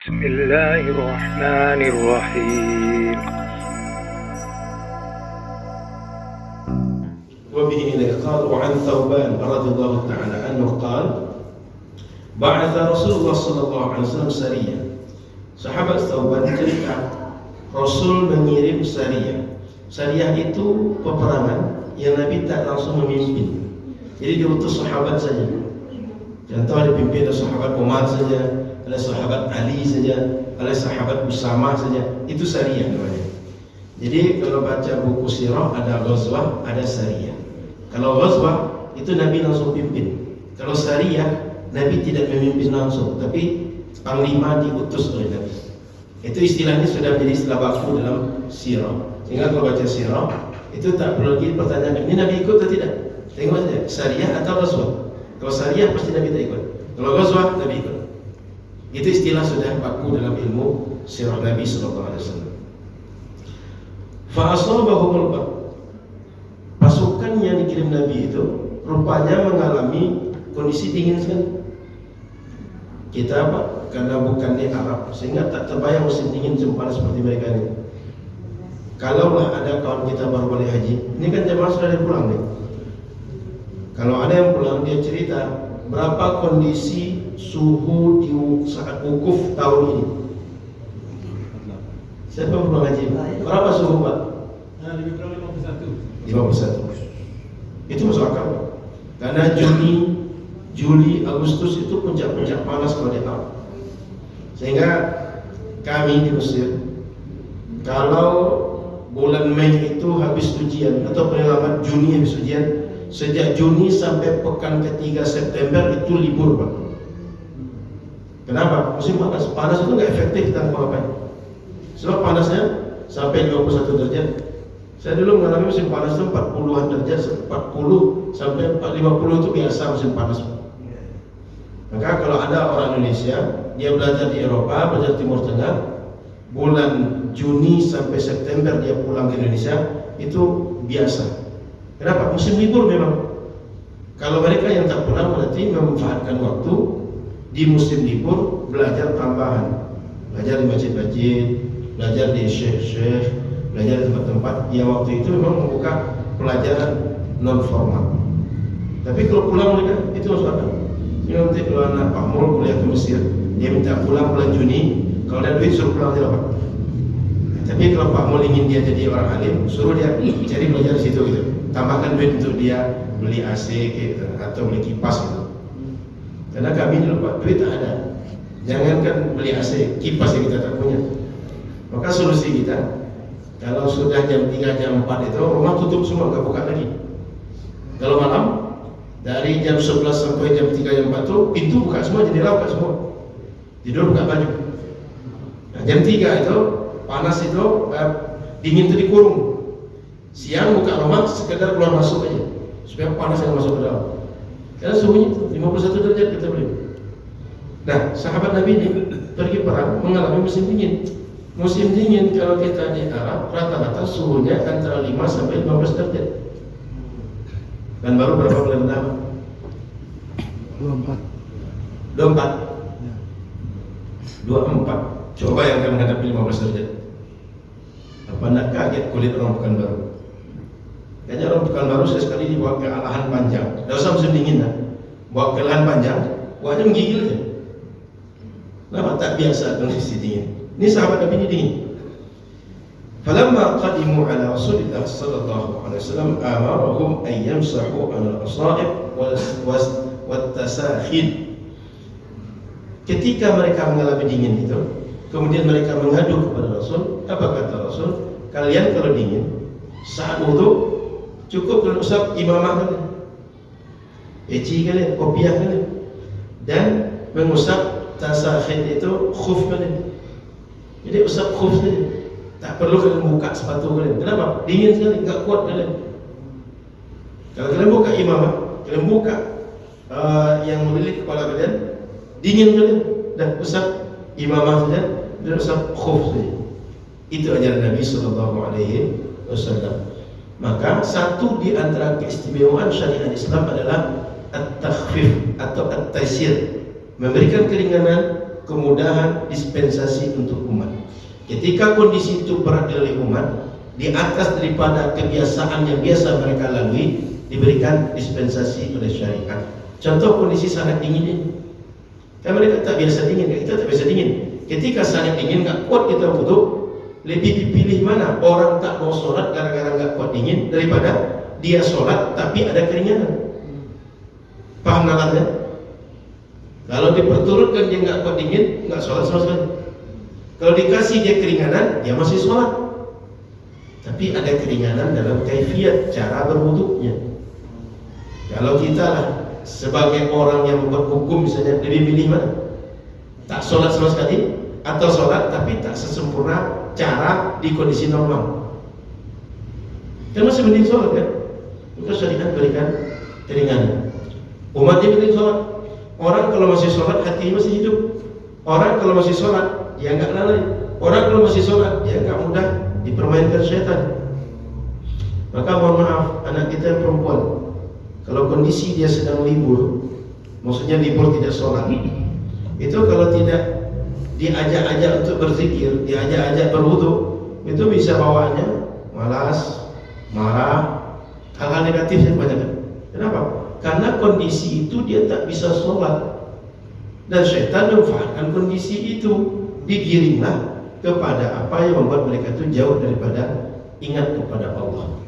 Bismillahirrahmanirrahim. وبه قال وعن ثوبان رضي الله تعالى عنه قال بعث رسول الله صلى الله عليه وسلم سرية. Sahabat Thauban cerita Rasul mengirim sariyah. Sariyah itu peperangan yang Nabi tak langsung memimpin. Jadi diutus sahabat saja. Contoh dipimpin oleh sahabat Umar saja, oleh sahabat Ali saja, oleh sahabat Usama saja. Itu sariyah namanya. Jadi kalau baca buku sirah ada ghazwah, ada sariyah. Kalau ghazwah itu Nabi langsung pimpin. Kalau sariyah Nabi tidak memimpin langsung, tapi panglima diutus oleh Nabi. Itu istilahnya sudah menjadi istilah baku dalam sirah. Sehingga kalau baca sirah itu tak perlu lagi pertanyaan, ini Nabi ikut atau tidak? Tengok saja, sariyah atau ghazwah. Kalau sariyah pasti Nabi tak ikut. Kalau ghazwah Nabi ikut. Itu istilah sudah baku dalam ilmu sirah Nabi sallallahu alaihi wasallam. Fa asabahumul bar. Pasukan yang dikirim Nabi itu rupanya mengalami kondisi dingin sekali. Kita karena bukan di Arab sehingga tak terbayang musim dingin sempurna seperti mereka ini. Kalaulah ada kawan kita baru balik haji, ini kan jemaah sudah ada pulang nih. Kalau ada yang pulang dia cerita berapa kondisi suhu di saat wukuf tahun ini. Siapa yang pulang haji? Berapa suhu Pak? Lebih kurang 51. 51. Itu masuk akal. Karena Juli, Agustus itu puncak-puncak panas kalau di Arab. Sehingga kami di Mesir, kalau bulan Mei itu habis ujian atau paling lambat Juni habis ujian, sejak Juni sampai pekan ketiga September itu libur Pak. Kenapa? Musim panas. Panas itu nggak efektif tanpa apa-apa. Sebab panasnya sampai 21 derajat. Saya dulu mengalami musim panas itu 40-an derajat, 40 sampai 50 itu biasa musim panas. Maka kalau ada orang Indonesia, dia belajar di Eropa, belajar Timur Tengah, bulan Juni sampai September dia pulang ke Indonesia, itu biasa. Kenapa? Musim libur memang. Kalau mereka yang tak pulang berarti memanfaatkan waktu di musim libur belajar tambahan, belajar di masjid-masjid, belajar di syekh-syekh, belajar di tempat-tempat yang waktu itu memang membuka pelajaran non formal. Tapi kalau pulang mereka itu masuk akal. Nanti kalau anak Pak Mul kuliah ke Mesir, dia minta pulang bulan Juni, kalau ada duit suruh pulang dia dapat. Tapi kalau Pak Mul ingin dia jadi orang alim, suruh dia cari belajar di situ gitu. Tambahkan duit untuk dia beli AC gitu, atau beli kipas gitu. Karena kami dulu Pak, duit tak ada. Jangankan beli AC, kipas yang kita tak punya. Maka solusi kita, kalau sudah jam 3, jam 4 itu rumah tutup semua, nggak buka lagi. Kalau malam dari jam 11 sampai jam 3, jam 4 itu pintu buka semua, jendela buka semua. Tidur buka baju. Nah, jam 3 itu panas itu dingin itu dikurung. Siang buka rumah sekedar keluar masuk aja supaya panas yang masuk ke dalam. Karena suhunya itu 51 derajat kita beli. Nah, sahabat Nabi ini pergi perang mengalami musim dingin. Musim dingin kalau kita di Arab rata-rata suhunya antara 5 sampai 15 derajat. Dan baru berapa bulan pertama? 24. 24. Coba yang akan menghadapi 15 derajat. Apa nak kaget kulit orang Pekanbaru? Kayaknya orang Pekanbaru sekali dibawa ke lahan panjang. Tidak usah musim dingin lah. Bawa ke lahan panjang, wajah menggigil aja. Kenapa? Tak biasa kondisi dingin. Ini sahabat Nabi ini dingin. Falamma qadimu ala Rasulillah sallallahu alaihi wasallam amarahum an yamsahu ala al-asa'ib wat-tasakhin. Ketika mereka mengalami dingin itu, kemudian mereka mengadu kepada Rasul. Apa kata Rasul? Kalian kalau dingin saat wudu cukup kalau usap imamah kalian, peci kalian, kopiah kalian, dan mengusap tasakhin itu khuf kalian. Jadi usap khuf saja, tak perlu kalian buka sepatu kalian. Kenapa? Dingin sekali, enggak kuat kalian. Kalau kalian buka imamah, kalian buka yang melilit kepala kalian, dingin kalian, dan usap imamah saja, dan usap khuf saja. Itu ajaran Nabi sallallahu alaihi wasallam. Maka satu di antara keistimewaan syariat Islam adalah at-takhfif atau at-taysir, memberikan keringanan kemudahan dispensasi untuk umat. Ketika kondisi itu berat oleh umat, di atas daripada kebiasaan yang biasa mereka lalui, diberikan dispensasi oleh syariat. Contoh kondisi sangat dingin ini, kan mereka tak biasa dingin, kita tak biasa dingin. Ketika sangat dingin, tak kuat kita wudu, lebih dipilih mana orang tak mau sholat gara-gara nggak kuat dingin daripada dia sholat tapi ada keringanan. Paham nalarnya? Kalau diperturutkan dia nggak kuat dingin, nggak sholat sama sekali. Kalau dikasih dia keringanan, dia masih sholat. Tapi ada keringanan dalam kaifiat cara berwuduknya. Kalau kita lah sebagai orang yang membuat hukum misalnya, lebih milih mana? Tak sholat sama sekali atau sholat tapi tak sesempurna cara di kondisi normal. Kan masih mending sholat kan? Maka syariat berikan keringanan. Umatnya mending sholat. Orang kalau masih sholat hatinya masih hidup. Orang kalau masih sholat dia nggak lalai. Orang kalau masih sholat dia nggak mudah dipermainkan syaitan. Maka mohon maaf, anak kita yang perempuan, kalau kondisi dia sedang libur, maksudnya libur tidak sholat, itu kalau tidak diajak-ajak untuk berzikir, diajak-ajak berwudu, itu bisa bawaannya malas, marah, hal-hal negatif yang banyak. Kenapa? Karena kondisi itu dia tak bisa sholat, dan syaitan memanfaatkan kondisi itu. Digiringlah kepada apa yang membuat mereka itu jauh daripada ingat kepada Allah.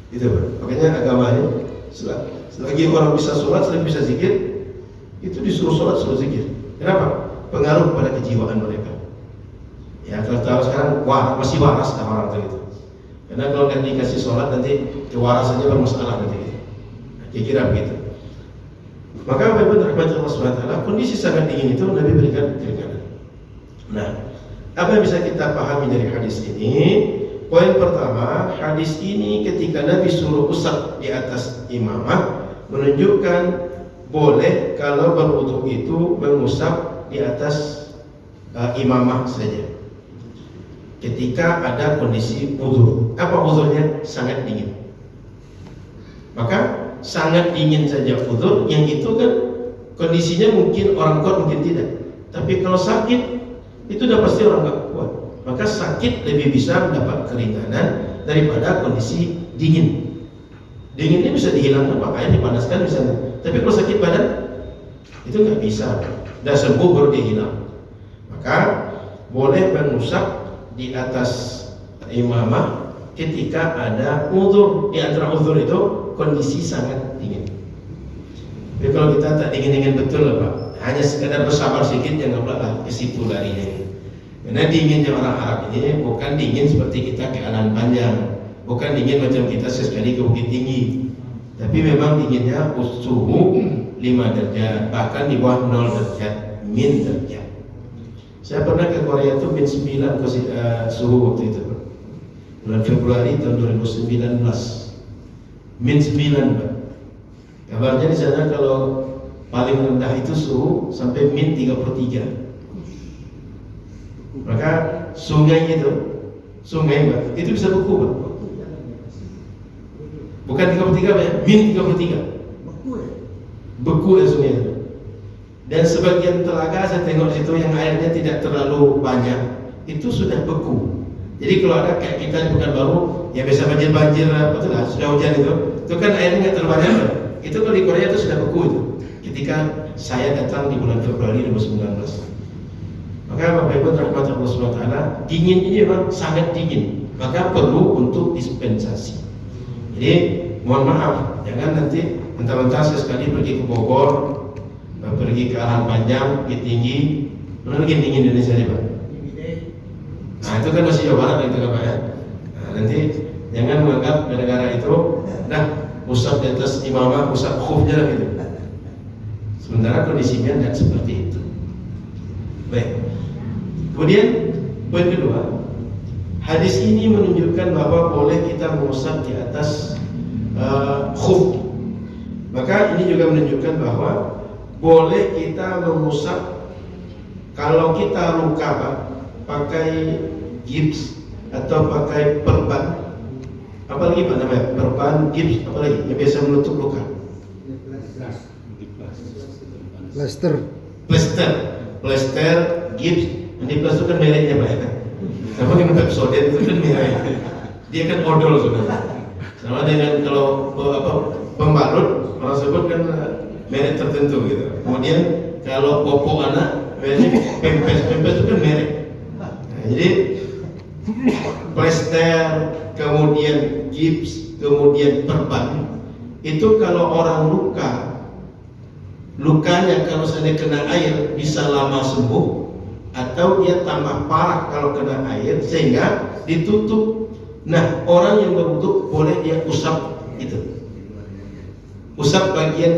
Itu makanya agamanya selagi orang bisa sholat, selagi bisa zikir, itu disuruh sholat, suruh zikir. Kenapa? Pengaruh pada kejiwaan mereka. Ya kalau tahu sekarang masih waras dah orang itu. Karena kalau nanti dikasih sholat nanti kewarasannya bermasalah nanti. Kira-kira begitu. Maka Bapak rahmat Allah SWT, kondisi sangat dingin itu Nabi berikan keringanan. Nah, apa yang bisa kita pahami dari hadis ini? Poin pertama, hadis ini ketika Nabi suruh usap di atas imamah menunjukkan boleh kalau berwudu itu mengusap di atas imamah saja. Ketika ada kondisi wudu, apa wudhunya? Sangat dingin. Maka sangat dingin saja wudu, yang itu kan kondisinya mungkin orang kuat mungkin tidak. Tapi kalau sakit itu udah pasti orang nggak kuat. Maka sakit lebih bisa mendapat keringanan daripada kondisi dingin. Dingin ini bisa dihilangkan, makanya dipanaskan misalnya. Tapi kalau sakit badan itu nggak bisa. Dah sembuh baru dia hilang. Maka boleh mengusap di atas imamah ketika ada uzur. Di antara uzur itu kondisi sangat dingin. Tapi kalau kita tak dingin-dingin betul lah Pak, hanya sekadar bersabar sedikit, jangan pula lah ke situ larinya. Karena dinginnya orang Arab ini bukan dingin seperti kita ke Alan Panjang, bukan dingin macam kita sesekali ke Bukit Tinggi, tapi memang dinginnya suhu 5 derajat, bahkan di bawah 0 derajat, min derajat. Saya pernah ke Korea itu min 9 suhu waktu itu, bulan Februari tahun 2019, min 9 Pak. Kabarnya di sana kalau paling rendah itu suhu sampai min 33. Maka sungai Mbak, itu bisa beku Mbak. Bukan 33 Mbak, min 33. Beku ya sungai itu. Dan sebagian telaga saya tengok di situ yang airnya tidak terlalu banyak, itu sudah beku. Jadi kalau ada kayak kita di Pekanbaru yang biasa banjir apa tuh lah, sudah hujan itu kan airnya nggak terlalu banyak. Itu kalau di Korea itu sudah beku itu. Ketika saya datang di bulan Februari 2019. Maka Bapak Ibu rahmat Allah SWT, dingin ini memang sangat dingin, maka perlu untuk dispensasi. Jadi mohon maaf, jangan nanti mentah-mentah sesekali pergi ke Bogor, pergi ke Aran Panjang, Bukit Tinggi, mana lagi dingin di Indonesia nih Pak? Nah itu kan masih Jawa Barat itu kan Pak ya. Nah, nanti jangan menganggap gara-gara itu, dah usap di atas imamah, usap khufnya lah gitu. Sementara kondisinya tidak seperti itu. Baik. Kemudian poin kedua, hadis ini menunjukkan bahwa boleh kita mengusap di atas khuf. Maka ini juga menunjukkan bahwa boleh kita mengusap kalau kita luka Pak, pakai gips atau pakai perban. Apa lagi Pak namanya? Perban, gips, apa lagi yang biasa menutup luka? Plaster. plester, gips. Ini plus itu kan mereknya Pak ya. Sama dengan Pepsodent itu kan merek. Dia kan odol sebenarnya. Sama dengan kalau pembalut orang sebut kan merek tertentu gitu. Kemudian kalau popok anak mereknya Pempes itu kan merek. Nah, jadi plester, kemudian gips, kemudian perban itu kalau orang lukanya kalau seandainya kena air bisa lama sembuh atau dia tambah parah kalau kena air sehingga ditutup. Nah, orang yang berwudu boleh dia usap itu. Usap bagian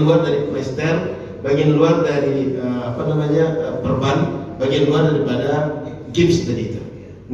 luar dari plester, bagian luar dari perban, bagian luar daripada gips tadi itu.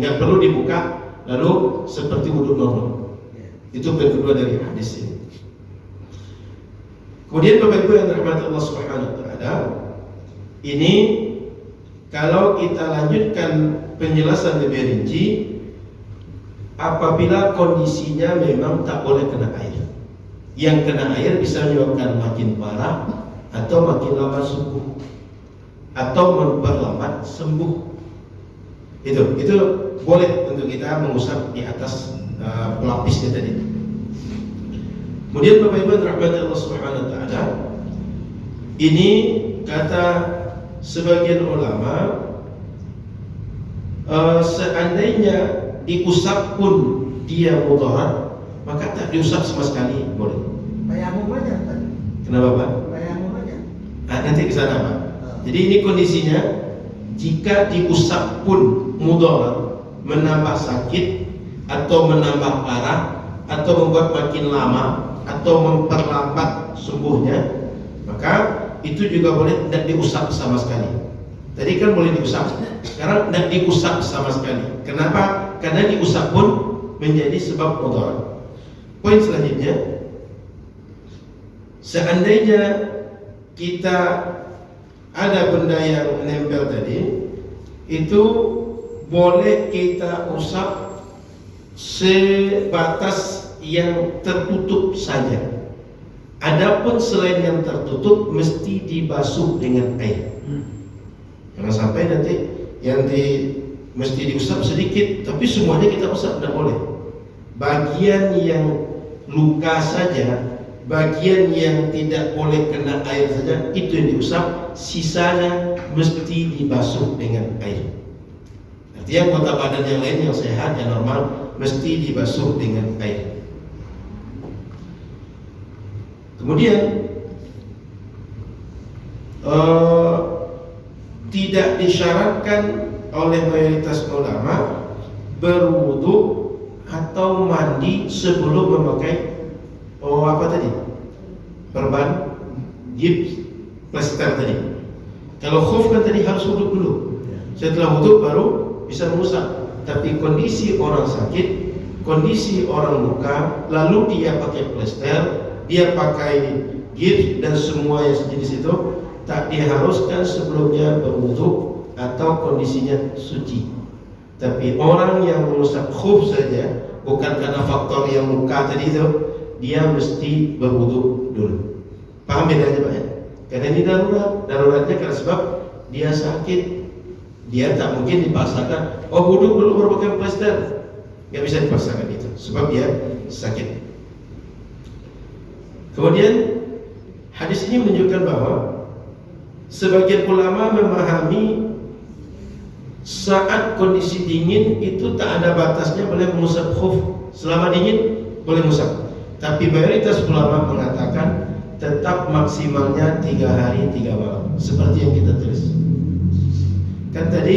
Nggak perlu dibuka lalu seperti wudu normal. Itu poin kedua dari hadis ini. Kemudian Bapak Ibu yang dirahmati Allah Subhanahu wa taala, ini kalau kita lanjutkan penjelasan lebih rinci, apabila kondisinya memang tak boleh kena air. Yang kena air bisa menyebabkan makin parah atau makin lama sembuh atau memperlambat sembuh. Itu boleh untuk kita mengusap di atas pelapisnya tadi. Kemudian Bapak Ibu rahmati Allah Subhanahu wa taala, ini kata sebagian ulama, seandainya diusap pun dia mudarat, maka tak diusap sama sekali boleh. Tayamum aja tadi. Kenapa Pak? Tayamum aja. Nanti ke sana Pak. Jadi ini kondisinya, jika diusap pun mudarat, menambah sakit atau menambah parah atau membuat makin lama atau memperlambat sembuhnya, maka itu juga boleh tidak diusap sama sekali. Tadi kan boleh diusap, sekarang tidak diusap sama sekali. Kenapa? Karena diusap pun menjadi sebab mudarat. Poin selanjutnya, seandainya kita ada benda yang nempel tadi, itu boleh kita usap sebatas yang tertutup saja. Adapun selain yang tertutup mesti dibasuh dengan air. Jangan sampai nanti yang mesti diusap sedikit, tapi semuanya kita usap, tidak boleh. Bagian yang luka saja, bagian yang tidak boleh kena air saja, itu yang diusap. Sisanya mesti dibasuh dengan air. Artinya anggota badan yang lain yang sehat, yang normal, mesti dibasuh dengan air. Kemudian tidak disyaratkan oleh mayoritas ulama berwudu atau mandi sebelum memakai perban, gips, plester tadi. Kalau khuf kan tadi harus wudu dulu. Setelah wudu baru bisa mengusap. Tapi kondisi orang sakit, kondisi orang luka, lalu dia pakai plester, dia pakai gips dan semua yang sejenis itu, tak diharuskan sebelumnya berwudu atau kondisinya suci. Tapi orang yang mengusap khuf saja, bukan karena faktor yang luka tadi itu, dia mesti berwudu dulu. Paham bedanya Pak ya? Karena ini daruratnya karena sebab dia sakit, dia tak mungkin dipaksakan. Oh wudu dulu baru pakai plester, nggak bisa dipaksakan itu, sebab dia sakit. Kemudian hadis ini menunjukkan bahwa sebagian ulama memahami saat kondisi dingin itu tak ada batasnya boleh mengusap khuf. Selama dingin boleh mengusap. Tapi mayoritas ulama mengatakan tetap maksimalnya 3 hari 3 malam, seperti yang kita tulis. Kan tadi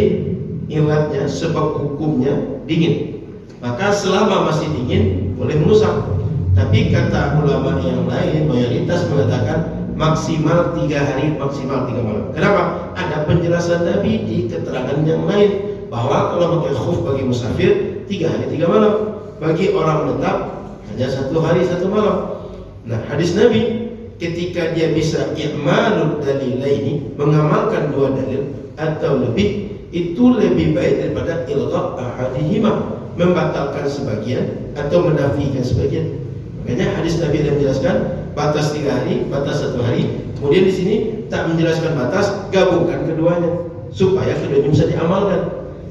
ilatnya, sebab hukumnya dingin. Maka selama masih dingin boleh mengusap. Tapi kata ulama yang lain, mayoritas mengatakan maksimal 3 hari, maksimal 3 malam. Kenapa? Ada penjelasan Nabi di keterangan yang lain bahwa kalau pakai khuf bagi musafir 3 hari 3 malam, bagi orang menetap hanya 1 hari 1 malam. Nah, hadis Nabi ketika dia bisa i'malud dalilaini, mengamalkan 2 dalil atau lebih, itu lebih baik daripada ilghab ahadihima, membatalkan sebagian atau menafikan sebagian. Makanya hadis Nabi yang menjelaskan batas 3 hari, batas 1 hari. Kemudian di sini tak menjelaskan batas, gabungkan keduanya supaya keduanya bisa diamalkan.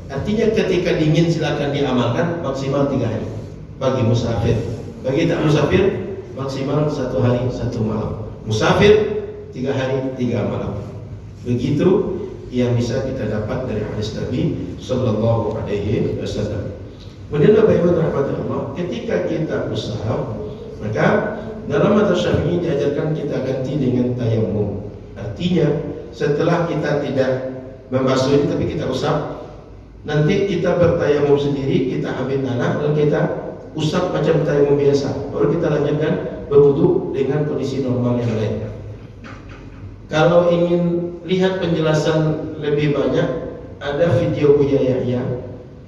Artinya ketika dingin silakan diamalkan maksimal 3 hari bagi musafir. Bagi tak musafir maksimal 1 hari 1 malam. Musafir 3 hari 3 malam. Begitu yang bisa kita dapat dari hadis Nabi Sallallahu Alaihi Wasallam. Kemudian Bapak Ibu rahmati Allah, ketika kita usaha, maka dalam mazhab Syafi'i diajarkan kita ganti dengan tayamum. Artinya setelah kita tidak membasuh ini tapi kita usap, nanti kita bertayamum sendiri, kita ambil tanah dan kita usap macam tayamum biasa. Baru kita lanjutkan berwudu dengan kondisi normal yang lain. Kalau ingin lihat penjelasan lebih banyak, ada video Buya Yahya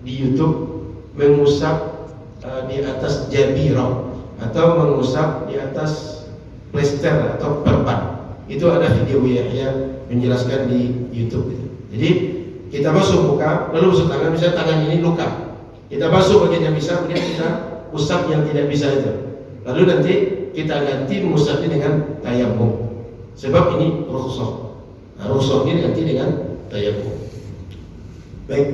di YouTube mengusap di atas jabirah atau mengusap di atas plester atau perban. Itu ada video Buya Yahya menjelaskan di YouTube. Jadi kita basuh muka, lalu basuh tangan. Misalnya tangan ini luka, kita basuh bagian yang bisa, kemudian kita usap yang tidak bisa itu. Lalu nanti kita ganti mengusapnya dengan tayamum. Sebab ini rukhsah. Rukhsah ini ganti dengan tayamum. Baik.